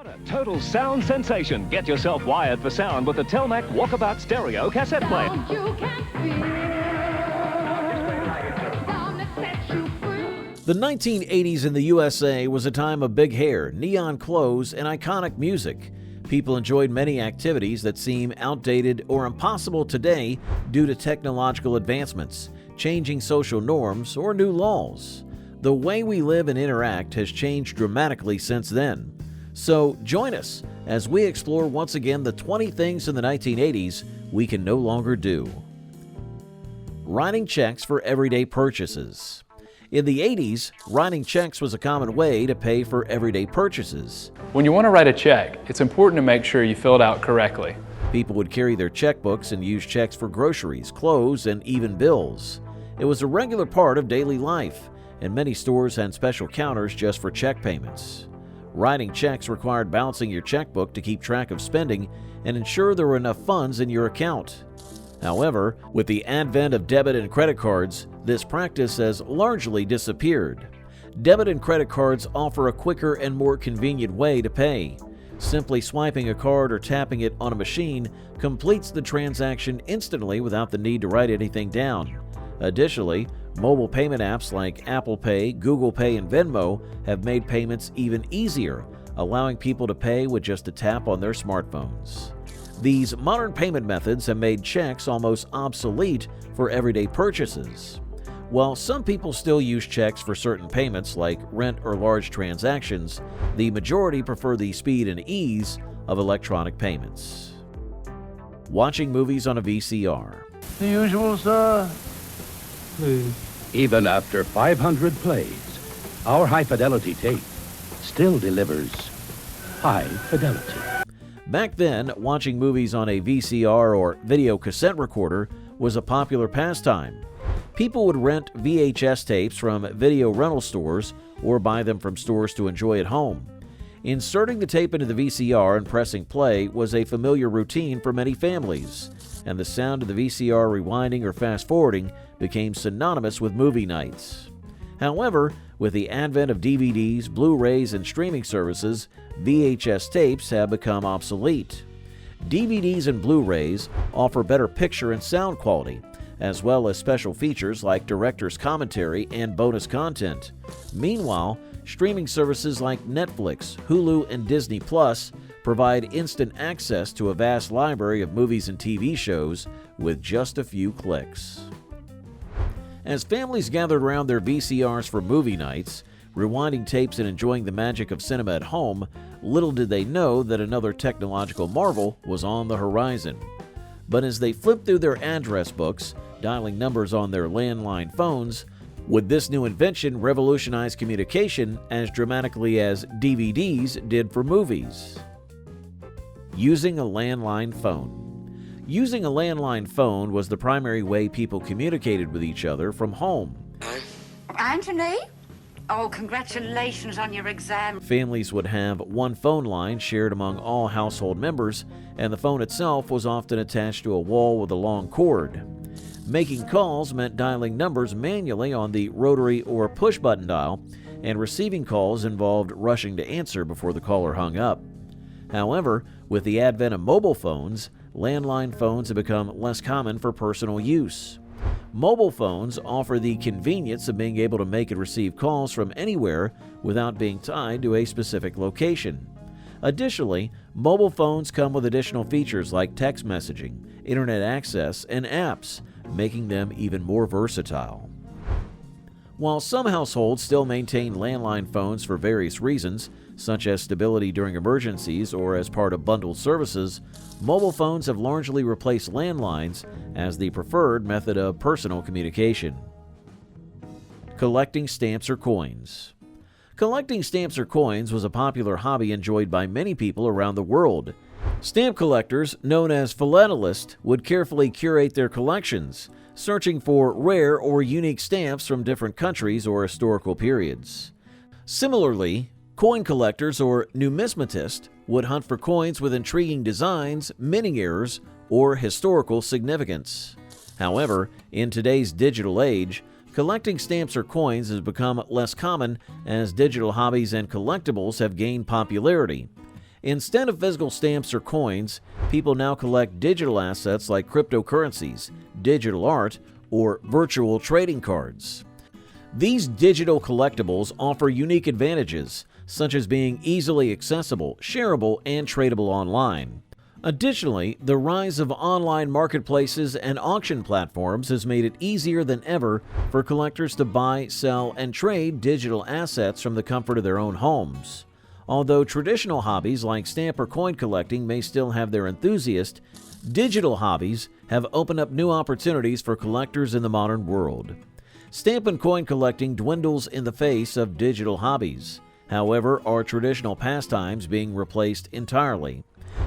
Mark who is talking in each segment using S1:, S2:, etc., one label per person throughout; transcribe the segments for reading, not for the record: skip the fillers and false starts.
S1: What a total sound sensation. Get yourself wired for sound with the Telmac Walkabout Stereo cassette player.
S2: You can feel sound that sets you free.
S3: The 1980s in the USA was a time of big hair, neon clothes, and iconic music. People enjoyed many activities that seem outdated or impossible today due to technological advancements, changing social norms, or new laws. The way we live and interact has changed dramatically since then. So join us as we explore once again the 20 things in the 1980s we can no longer do. Writing checks for everyday purchases. In the 80s, writing checks was a common way to pay for everyday purchases.
S4: When you want to write a check, it's important to make sure you fill it out correctly.
S3: People would carry their checkbooks and use checks for groceries, clothes, and even bills. It was a regular part of daily life, and many stores had special counters just for check payments. Writing checks required balancing your checkbook to keep track of spending and ensure there were enough funds in your account. However, with the advent of debit and credit cards, this practice has largely disappeared. Debit and credit cards offer a quicker and more convenient way to pay. Simply swiping a card or tapping it on a machine completes the transaction instantly without the need to write anything down. Additionally, mobile payment apps like Apple Pay, Google Pay, and Venmo have made payments even easier, allowing people to pay with just a tap on their smartphones. These modern payment methods have made checks almost obsolete for everyday purchases. While some people still use checks for certain payments like rent or large transactions, the majority prefer the speed and ease of electronic payments. Watching movies on a VCR.
S5: The usual, sir.
S6: Even after 500 plays, our high-fidelity tape still delivers high fidelity.
S3: Back then, watching movies on a VCR or video cassette recorder was a popular pastime. People would rent VHS tapes from video rental stores or buy them from stores to enjoy at home. Inserting the tape into the VCR and pressing play was a familiar routine for many families, and the sound of the VCR rewinding or fast-forwarding became synonymous with movie nights. However, with the advent of DVDs, Blu-rays, and streaming services, VHS tapes have become obsolete. DVDs and Blu-rays offer better picture and sound quality, as well as special features like director's commentary and bonus content. Meanwhile, streaming services like Netflix, Hulu, and Disney Plus provide instant access to a vast library of movies and TV shows with just a few clicks. As families gathered around their VCRs for movie nights, rewinding tapes and enjoying the magic of cinema at home, little did they know that another technological marvel was on the horizon. But as they flipped through their address books, dialing numbers on their landline phones, would this new invention revolutionize communication as dramatically as DVDs did for movies? Using a landline phone. Using a landline phone was the primary way people communicated with each other from home.
S7: Anthony? Oh, congratulations on your exam.
S3: Families would have one phone line shared among all household members, and the phone itself was often attached to a wall with a long cord. Making calls meant dialing numbers manually on the rotary or push-button dial, and receiving calls involved rushing to answer before the caller hung up. However, with the advent of mobile phones, landline phones have become less common for personal use. Mobile phones offer the convenience of being able to make and receive calls from anywhere without being tied to a specific location. Additionally, mobile phones come with additional features like text messaging, internet access, and apps, making them even more versatile. While some households still maintain landline phones for various reasons, such as stability during emergencies or as part of bundled services, mobile phones have largely replaced landlines as the preferred method of personal communication. Collecting stamps or coins. Collecting stamps or coins was a popular hobby enjoyed by many people around the world. Stamp collectors, known as philatelists, would carefully curate their collections, searching for rare or unique stamps from different countries or historical periods. Similarly, coin collectors or numismatists would hunt for coins with intriguing designs, minting errors, or historical significance. However, in today's digital age, collecting stamps or coins has become less common as digital hobbies and collectibles have gained popularity. Instead of physical stamps or coins, people now collect digital assets like cryptocurrencies, digital art, or virtual trading cards. These digital collectibles offer unique advantages, such as being easily accessible, shareable, and tradable online. Additionally, the rise of online marketplaces and auction platforms has made it easier than ever for collectors to buy, sell, and trade digital assets from the comfort of their own homes. Although traditional hobbies like stamp or coin collecting may still have their enthusiasts, digital hobbies have opened up new opportunities for collectors in the modern world. Stamp and coin collecting dwindles in the face of digital hobbies. However, are traditional pastimes being replaced entirely?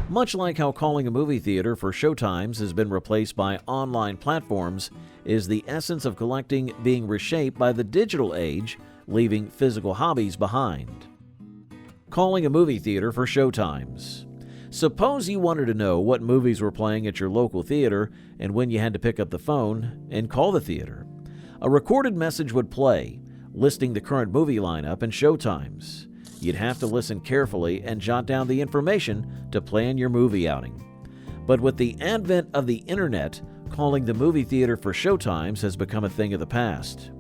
S3: Much like how calling a movie theater for showtimes has been replaced by online platforms, is the essence of collecting being reshaped by the digital age, leaving physical hobbies behind. Calling a movie theater for showtimes. Suppose you wanted to know what movies were playing at your local theater and when you had to pick up the phone and call the theater. A recorded message would play, listing the current movie lineup and showtimes. You'd have to listen carefully and jot down the information to plan your movie outing. But with the advent of the internet, calling the movie theater for showtimes has become a thing of the past.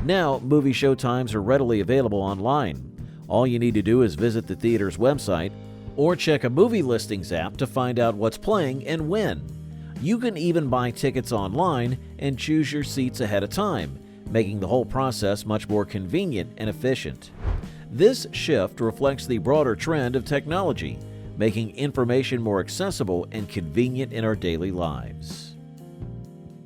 S3: Now, movie showtimes are readily available online. All you need to do is visit the theater's website or check a movie listings app to find out what's playing and when. You can even buy tickets online and choose your seats ahead of time, making the whole process much more convenient and efficient. This shift reflects the broader trend of technology, making information more accessible and convenient in our daily lives.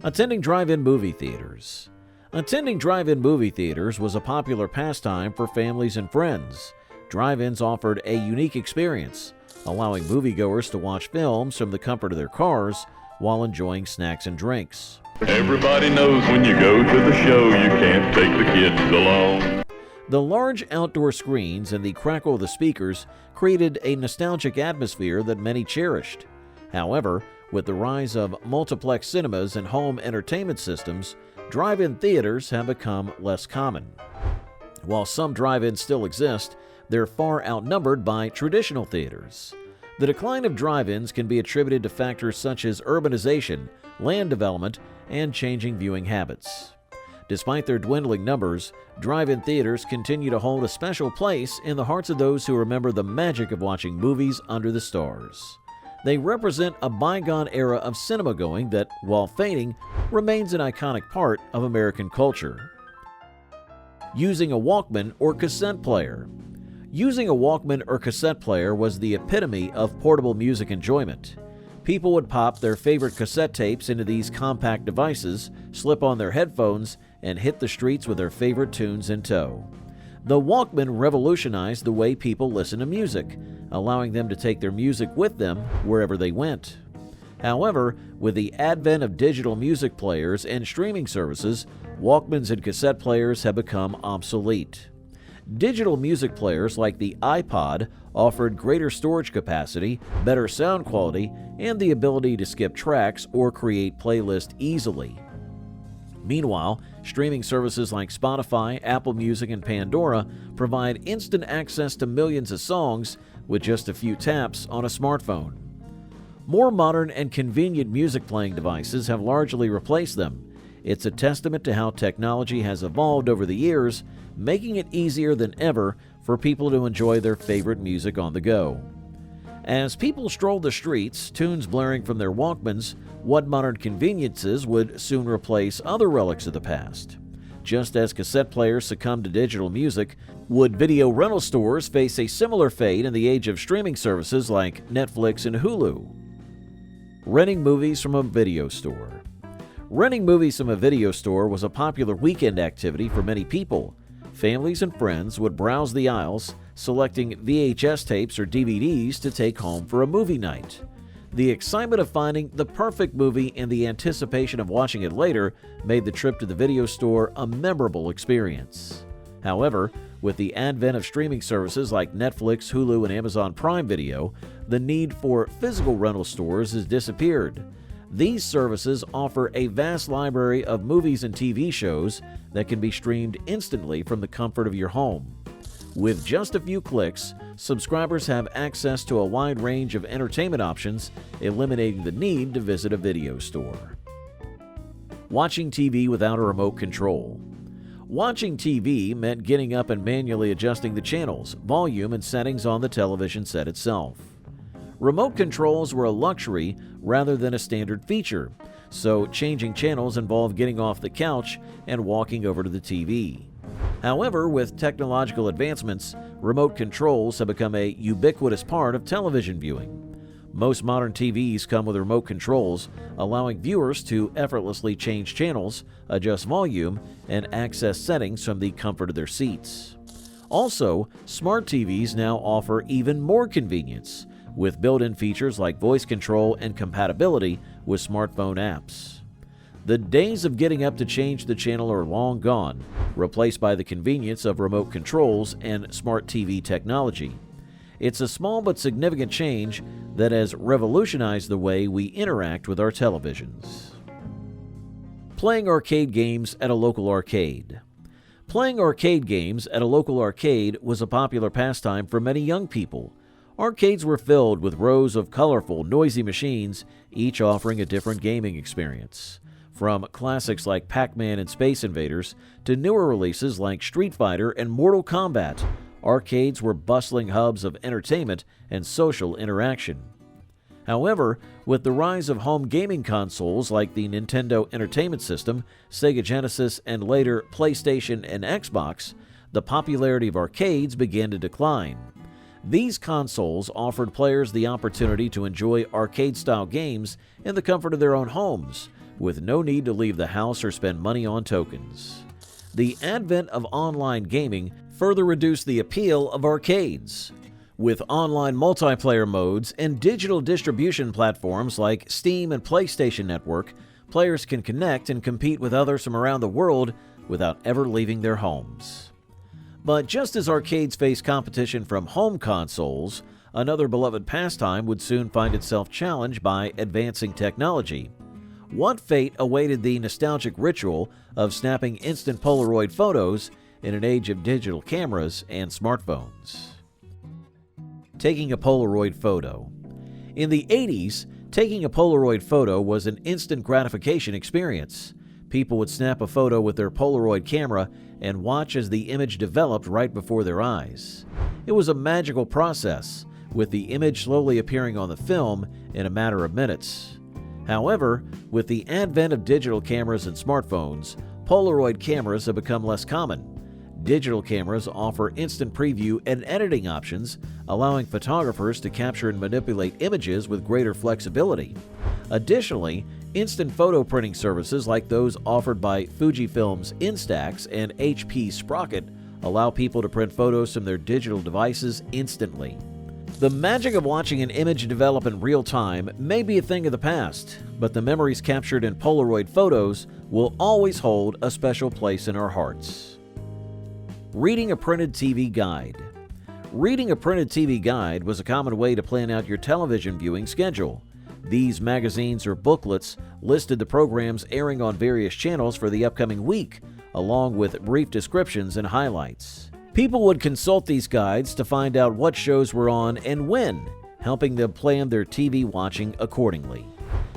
S3: Attending drive-in movie theaters. Attending drive-in movie theaters was a popular pastime for families and friends. Drive-ins offered a unique experience, allowing moviegoers to watch films from the comfort of their cars while enjoying snacks and drinks.
S5: Everybody knows when you go to the show, you can't take the kids along.
S3: The large outdoor screens and the crackle of the speakers created a nostalgic atmosphere that many cherished. However, with the rise of multiplex cinemas and home entertainment systems, drive-in theaters have become less common. While some drive-ins still exist, they're far outnumbered by traditional theaters. The decline of drive-ins can be attributed to factors such as urbanization, land development, and changing viewing habits. Despite their dwindling numbers, drive-in theaters continue to hold a special place in the hearts of those who remember the magic of watching movies under the stars. They represent a bygone era of cinema-going that, while fading, remains an iconic part of American culture. Using a Walkman or cassette player. Using a Walkman or cassette player was the epitome of portable music enjoyment. People would pop their favorite cassette tapes into these compact devices, slip on their headphones, and hit the streets with their favorite tunes in tow. The Walkman revolutionized the way people listen to music, allowing them to take their music with them wherever they went. However, with the advent of digital music players and streaming services, Walkmans and cassette players have become obsolete. Digital music players like the iPod offered greater storage capacity, better sound quality, and the ability to skip tracks or create playlists easily. Meanwhile, streaming services like Spotify, Apple Music, and Pandora provide instant access to millions of songs with just a few taps on a smartphone. More modern and convenient music playing devices have largely replaced them. It's a testament to how technology has evolved over the years, making it easier than ever for people to enjoy their favorite music on the go. As people stroll the streets, tunes blaring from their Walkmans, what modern conveniences would soon replace other relics of the past? Just as cassette players succumbed to digital music, would video rental stores face a similar fate in the age of streaming services like Netflix and Hulu? Renting movies from a video store. Renting movies from a video store was a popular weekend activity for many people. Families and friends would browse the aisles, selecting VHS tapes or DVDs to take home for a movie night. The excitement of finding the perfect movie and the anticipation of watching it later made the trip to the video store a memorable experience. However, with the advent of streaming services like Netflix, Hulu, and Amazon Prime Video, the need for physical rental stores has disappeared. These services offer a vast library of movies and TV shows that can be streamed instantly from the comfort of your home. With just a few clicks, subscribers have access to a wide range of entertainment options, eliminating the need to visit a video store. Watching TV without a remote control. Watching TV meant getting up and manually adjusting the channels, volume, and settings on the television set itself. Remote controls were a luxury rather than a standard feature, so changing channels involved getting off the couch and walking over to the TV. However, with technological advancements, remote controls have become a ubiquitous part of television viewing. Most modern TVs come with remote controls, allowing viewers to effortlessly change channels, adjust volume, and access settings from the comfort of their seats. Also, smart TVs now offer even more convenience, with built-in features like voice control and compatibility with smartphone apps. The days of getting up to change the channel are long gone, replaced by the convenience of remote controls and smart TV technology. It's a small but significant change that has revolutionized the way we interact with our televisions. Playing arcade games at a local arcade. Playing arcade games at a local arcade was a popular pastime for many young people. Arcades were filled with rows of colorful, noisy machines, each offering a different gaming experience. From classics like Pac-Man and Space Invaders to newer releases like Street Fighter and Mortal Kombat, arcades were bustling hubs of entertainment and social interaction. However, with the rise of home gaming consoles like the Nintendo Entertainment System, Sega Genesis, and later PlayStation and Xbox, the popularity of arcades began to decline. These consoles offered players the opportunity to enjoy arcade-style games in the comfort of their own homes, with no need to leave the house or spend money on tokens. The advent of online gaming further reduced the appeal of arcades. With online multiplayer modes and digital distribution platforms like Steam and PlayStation Network, players can connect and compete with others from around the world without ever leaving their homes. But just as arcades face competition from home consoles, another beloved pastime would soon find itself challenged by advancing technology. What fate awaited the nostalgic ritual of snapping instant Polaroid photos in an age of digital cameras and smartphones? Taking a Polaroid photo. In the 80s, taking a Polaroid photo was an instant gratification experience. People would snap a photo with their Polaroid camera and watch as the image developed right before their eyes. It was a magical process, with the image slowly appearing on the film in a matter of minutes. However, with the advent of digital cameras and smartphones, Polaroid cameras have become less common. Digital cameras offer instant preview and editing options, allowing photographers to capture and manipulate images with greater flexibility. Additionally, instant photo printing services like those offered by Fujifilm's Instax and HP Sprocket allow people to print photos from their digital devices instantly. The magic of watching an image develop in real time may be a thing of the past, but the memories captured in Polaroid photos will always hold a special place in our hearts. Reading a printed TV guide. Reading a printed TV guide was a common way to plan out your television viewing schedule. These magazines or booklets listed the programs airing on various channels for the upcoming week, along with brief descriptions and highlights. People would consult these guides to find out what shows were on and when, helping them plan their TV watching accordingly.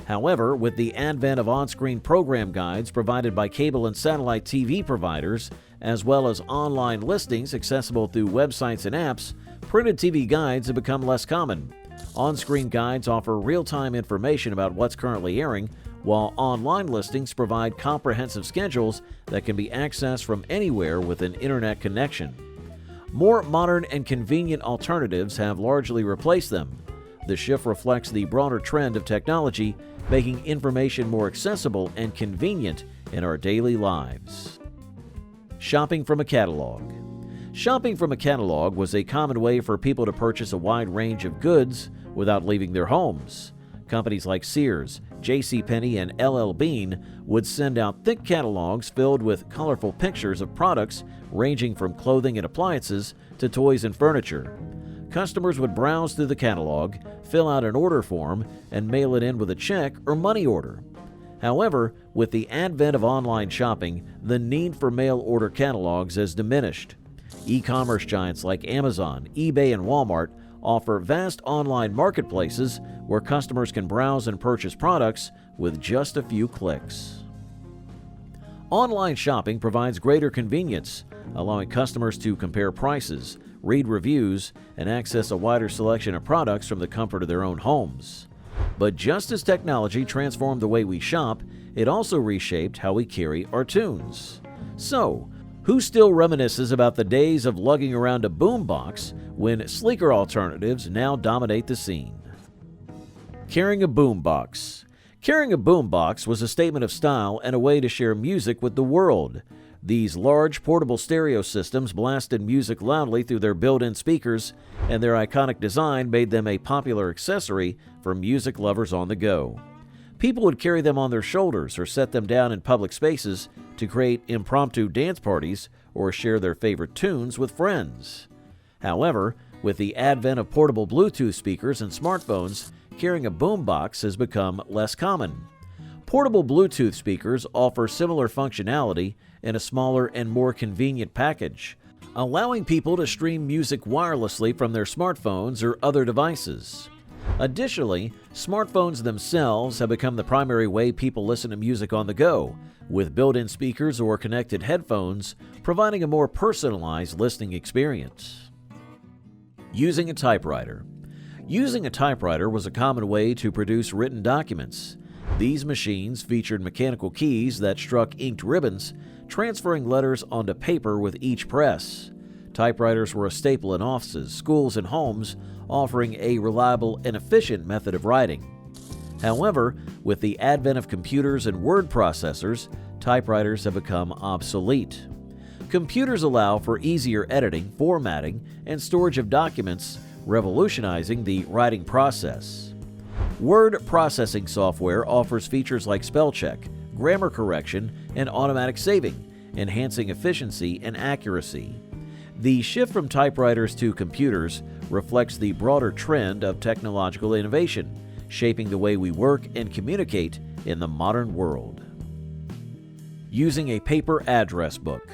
S3: However, with the advent of on-screen program guides provided by cable and satellite TV providers, as well as online listings accessible through websites and apps, printed TV guides have become less common. On-screen guides offer real-time information about what's currently airing, while online listings provide comprehensive schedules that can be accessed from anywhere with an internet connection. More modern and convenient alternatives have largely replaced them. The shift reflects the broader trend of technology, making information more accessible and convenient in our daily lives. Shopping from a catalog. Shopping from a catalog was a common way for people to purchase a wide range of goods without leaving their homes. Companies like Sears, JCPenney, and LL Bean would send out thick catalogs filled with colorful pictures of products ranging from clothing and appliances to toys and furniture. Customers would browse through the catalog, fill out an order form, and mail it in with a check or money order. However, with the advent of online shopping, the need for mail order catalogs has diminished. E-commerce giants like Amazon, eBay, and Walmart offer vast online marketplaces where customers can browse and purchase products with just a few clicks. Online shopping provides greater convenience, allowing customers to compare prices, read reviews, and access a wider selection of products from the comfort of their own homes. But just as technology transformed the way we shop, it also reshaped how we carry our tunes. So, who still reminisces about the days of lugging around a boombox when sleeker alternatives now dominate the scene? Carrying a boombox. Carrying a boombox was a statement of style and a way to share music with the world. These large portable stereo systems blasted music loudly through their built-in speakers, and their iconic design made them a popular accessory for music lovers on the go. People would carry them on their shoulders or set them down in public spaces to create impromptu dance parties or share their favorite tunes with friends. However, with the advent of portable Bluetooth speakers and smartphones, carrying a boombox has become less common. Portable Bluetooth speakers offer similar functionality in a smaller and more convenient package, allowing people to stream music wirelessly from their smartphones or other devices. Additionally, smartphones themselves have become the primary way people listen to music on the go, with built-in speakers or connected headphones providing a more personalized listening experience. Using a typewriter. Using a typewriter was a common way to produce written documents. These machines featured mechanical keys that struck inked ribbons, transferring letters onto paper with each press. Typewriters were a staple in offices, schools, and homes, offering a reliable and efficient method of writing. However, with the advent of computers and word processors, typewriters have become obsolete. Computers allow for easier editing, formatting, and storage of documents, revolutionizing the writing process. Word processing software offers features like spell check, grammar correction, and automatic saving, enhancing efficiency and accuracy. The shift from typewriters to computers reflects the broader trend of technological innovation, shaping the way we work and communicate in the modern world. Using a paper address book.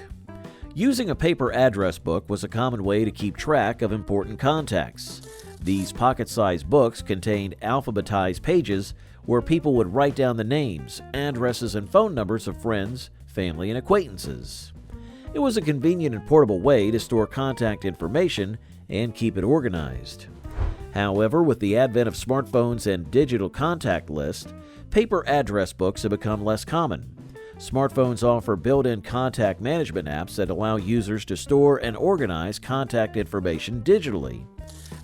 S3: Using a paper address book was a common way to keep track of important contacts. These pocket-sized books contained alphabetized pages where people would write down the names, addresses, and phone numbers of friends, family, and acquaintances. It was a convenient and portable way to store contact information and keep it organized. However, with the advent of smartphones and digital contact lists, paper address books have become less common. Smartphones offer built-in contact management apps that allow users to store and organize contact information digitally.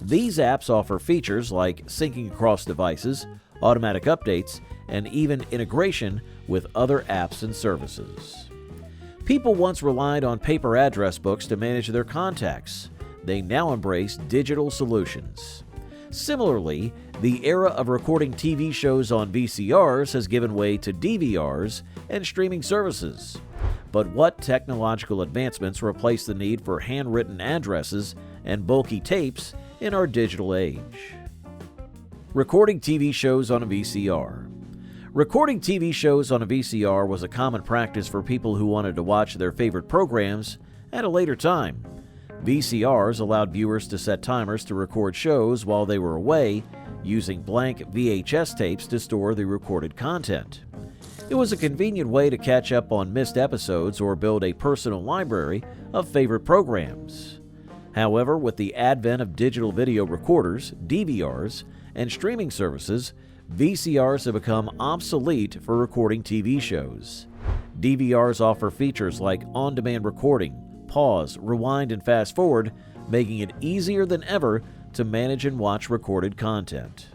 S3: These apps offer features like syncing across devices, automatic updates, and even integration with other apps and services. People once relied on paper address books to manage their contacts. They now embrace digital solutions. Similarly, the era of recording TV shows on VCRs has given way to DVRs and streaming services. But what technological advancements replace the need for handwritten addresses and bulky tapes in our digital age? Recording TV shows on a VCR. Recording TV shows on a VCR was a common practice for people who wanted to watch their favorite programs at a later time. VCRs allowed viewers to set timers to record shows while they were away, using blank VHS tapes to store the recorded content. It was a convenient way to catch up on missed episodes or build a personal library of favorite programs. However, with the advent of digital video recorders, DVRs, and streaming services, VCRs have become obsolete for recording TV shows. DVRs offer features like on-demand recording, pause, rewind, and fast forward, making it easier than ever to manage and watch recorded content.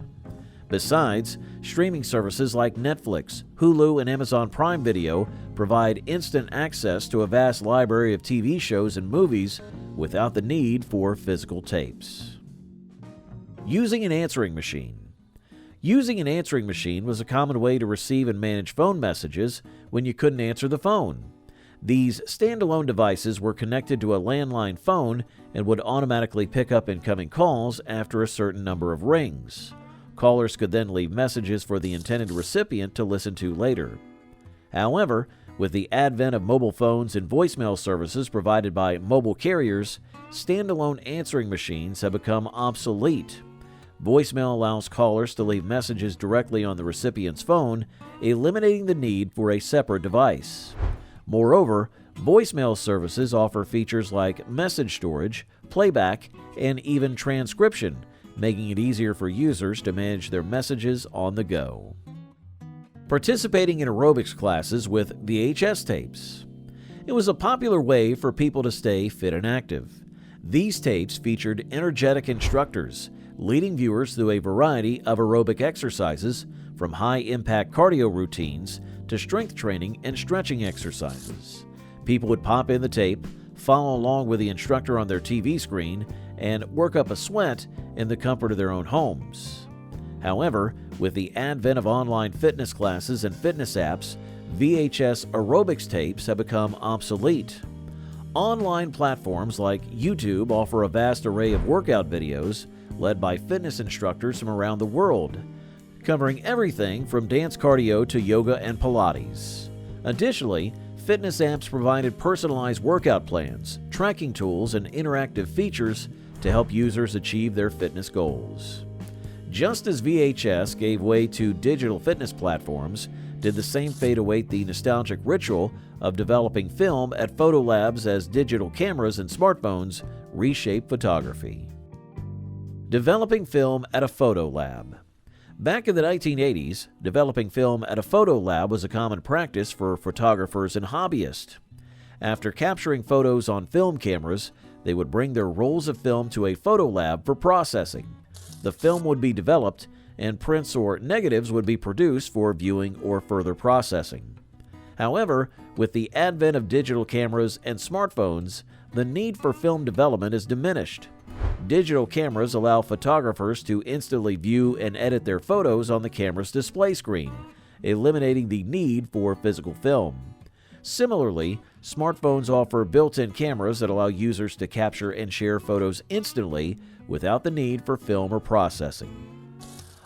S3: Besides, streaming services like Netflix, Hulu, and Amazon Prime Video provide instant access to a vast library of TV shows and movies without the need for physical tapes. Using an answering machine. Using an answering machine was a common way to receive and manage phone messages when you couldn't answer the phone. These standalone devices were connected to a landline phone and would automatically pick up incoming calls after a certain number of rings. Callers could then leave messages for the intended recipient to listen to later. However, With the advent of mobile phones and voicemail services provided by mobile carriers, standalone answering machines have become obsolete. Voicemail allows callers to leave messages directly on the recipient's phone, eliminating the need for a separate device. Moreover, voicemail services offer features like message storage, playback, and even transcription, making it easier for users to manage their messages on the go. Participating in aerobics classes with VHS tapes. It was a popular way for people to stay fit and active. These tapes featured energetic instructors, leading viewers through a variety of aerobic exercises, from high-impact cardio routines to strength training and stretching exercises. People would pop in the tape, follow along with the instructor on their TV screen, and work up a sweat in the comfort of their own homes. However, with the advent of online fitness classes and fitness apps, VHS aerobics tapes have become obsolete. Online platforms like YouTube offer a vast array of workout videos led by fitness instructors from around the world, covering everything from dance cardio to yoga and Pilates. Additionally, fitness apps provided personalized workout plans, tracking tools, and interactive features to help users achieve their fitness goals. Just as VHS gave way to digital fitness platforms, did the same fate await the nostalgic ritual of developing film at photo labs as digital cameras and smartphones reshape photography. Developing film at a photo lab. Back in the 1980s, developing film at a photo lab was a common practice for photographers and hobbyists. After capturing photos on film cameras, they would bring their rolls of film to a photo lab for processing. The film would be developed, and prints or negatives would be produced for viewing or further processing. However, with the advent of digital cameras and smartphones, the need for film development is diminished. Digital cameras allow photographers to instantly view and edit their photos on the camera's display screen, eliminating the need for physical film. Similarly, smartphones offer built-in cameras that allow users to capture and share photos instantly without the need for film or processing.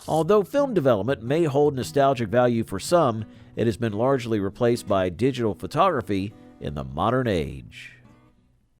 S3: Although film development may hold nostalgic value for some, it has been largely replaced by digital photography in the modern age.